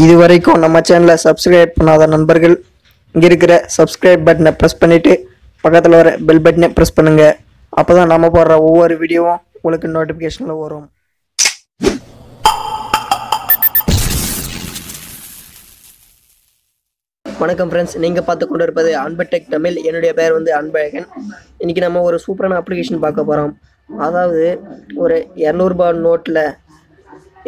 இதுவரைக்கும் நம்ம சேனலை சப்ஸ்கிரைப் பண்ணாத நண்பர்கள் இங்கே இருக்கிற சப்ஸ்கிரைப் பட்டனை ப்ரெஸ் பண்ணிவிட்டு பக்கத்தில் வர பெல் பட்டனை ப்ரெஸ் பண்ணுங்கள். அப்போ தான் நம்ம போடுற ஒவ்வொரு வீடியோவும் உங்களுக்கு நோட்டிஃபிகேஷனில் வரும். வணக்கம் ஃப்ரெண்ட்ஸ், நீங்கள் பார்த்து கொண்டு இருப்பது அன்படெக் தமிழ். என்னுடைய பேர் வந்து அன்பழகன். இன்றைக்கி நம்ம ஒரு சூப்பரான அப்ளிகேஷன் பார்க்க போகிறோம். அதாவது ஒரு 200 நோட்டில்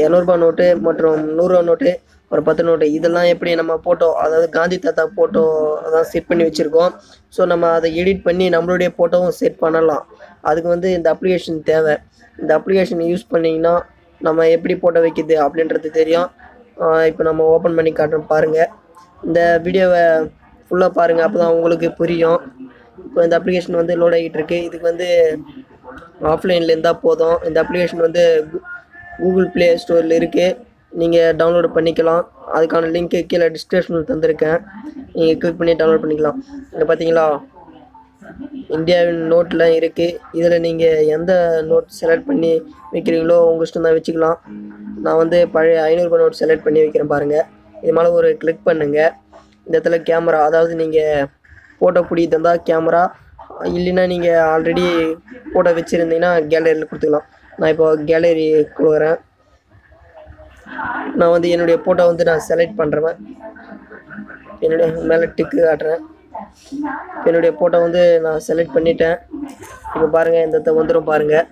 200 நோட்டு மற்றும் 100 நோட்டு, ஒரு 10 நோட்டு, இதெல்லாம் எப்படி நம்ம ஃபோட்டோ, அதாவது காந்தி தாத்தா ஃபோட்டோ அதான் செட் பண்ணி வச்சுருக்கோம். ஸோ நம்ம அதை எடிட் பண்ணி நம்மளுடைய ஃபோட்டோவும் செட் பண்ணலாம். அதுக்கு வந்து இந்த அப்ளிகேஷன் தேவை. இந்த அப்ளிகேஷன் யூஸ் பண்ணிங்கன்னா நம்ம எப்படி ஃபோட்டோ வைக்கிது அப்படின்றது தெரியும். இப்போ நம்ம ஓப்பன் பண்ணி காட்டுறோம் பாருங்கள். இந்த வீடியோவை ஃபுல்லாக பாருங்கள், அப்போ தான் உங்களுக்கு புரியும். இப்போ இந்த அப்ளிகேஷன் வந்து லோட் ஆகிட்டு இருக்குது. இதுக்கு வந்து ஆஃப்லைனில் இருந்தால் போதும். இந்த அப்ளிகேஷன் வந்து கூகுள் ப்ளே ஸ்டோரில் இருக்குது, நீங்கள் டவுன்லோட் பண்ணிக்கலாம். அதுக்கான லிங்க்கு கீழே டிஸ்கிரிப்ஷனில் தந்திருக்கேன், நீங்கள் கிளிக் பண்ணி டவுன்லோட் பண்ணிக்கலாம். இங்கே பார்த்தீங்களா, இந்தியாவின் நோட்டில் இருக்குது. இதில் நீங்கள் எந்த நோட் செலக்ட் பண்ணி வைக்கிறீங்களோ உங்கள் இஷ்டம் தான் வச்சுக்கலாம். நான் வந்து பழைய 500 நோட் செலக்ட் பண்ணி வைக்கிறேன் பாருங்கள். இது மேலே ஒரு கிளிக் பண்ணுங்கள். இந்த இடத்துல கேமரா, அதாவது நீங்கள் ஃபோட்டோ பிடிக்க தந்தால் கேமரா, இல்லைன்னா நீங்கள் ஆல்ரெடி ஃபோட்டோ வச்சுருந்தீங்கன்னா கேலரியில் கொடுத்துக்கலாம். நான் இப்போ கேலரி கொடுக்குறேன். நான் வந்து என்னுடைய ஃபோட்டோ வந்து நான் செலக்ட் பண்ணுறேன். என்னுடைய மேலே டிக்கு காட்டுறேன். என்னுடைய ஃபோட்டோ வந்து நான் செலக்ட் பண்ணிட்டேன். இப்போ பாருங்கள், இந்த இடத்த வந்துடும் பாருங்கள்.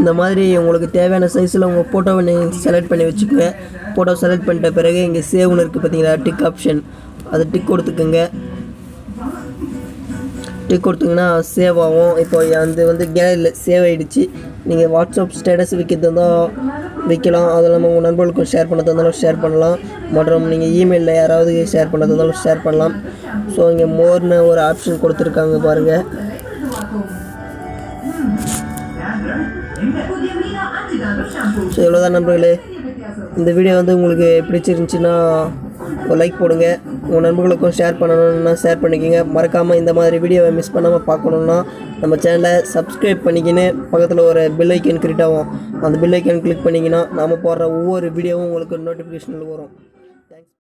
இந்த மாதிரி உங்களுக்கு தேவையான சைஸில் உங்கள் ஃபோட்டோவை நீங்கள் செலக்ட் பண்ணி வச்சுக்கோங்க. ஃபோட்டோ செலக்ட் பண்ணிட்ட பிறகு இங்கே சேவ்னு இருக்குது பார்த்தீங்களா, டிக் ஆப்ஷன், அது டிக் கொடுத்துக்குங்க. டிக் கொடுத்தீங்கன்னா சேவ் ஆகும். இப்போ அது வந்து கேலரியில் சேவ் ஆகிடுச்சு. நீங்கள் வாட்ஸ்அப் ஸ்டேட்டஸ் வைக்கிறது இருந்தால் வைக்கலாம். அது இல்லாமல் உங்கள் நண்பர்களுக்கும் ஷேர் பண்ணது இருந்தாலும் ஷேர் பண்ணலாம். மற்றும் நீங்கள் இமெயிலில் யாராவது ஷேர் பண்ணது இருந்தாலும் ஷேர் பண்ணலாம். ஸோ இங்கே மோர்னு ஒரு ஆப்ஷன் கொடுத்துருக்காங்க பாருங்கள். ஸோ இவ்வளோதான் நண்பர்களே. இந்த வீடியோ வந்து உங்களுக்கு பிடிச்சிருந்துச்சின்னா ஒரு லைக் போடுங்க. உங்கள் நண்பர்களுக்கும் ஷேர் பண்ணணுன்னா ஷேர் பண்ணிக்கோங்க. மறக்காமல் இந்த மாதிரி வீடியோவை மிஸ் பண்ணாமல் பார்க்கணுன்னா நம்ம சேனலை சப்ஸ்கிரைப் பண்ணிக்கின்னு பக்கத்தில் ஒரு பெல் ஐக்கன் கிரியேட் ஆகும். அந்த பெல் ஐக்கன் கிளிக் பண்ணிங்கன்னா நாம் போடுற ஒவ்வொரு வீடியோவும் உங்களுக்கு நோட்டிஃபிகேஷனில் வரும்.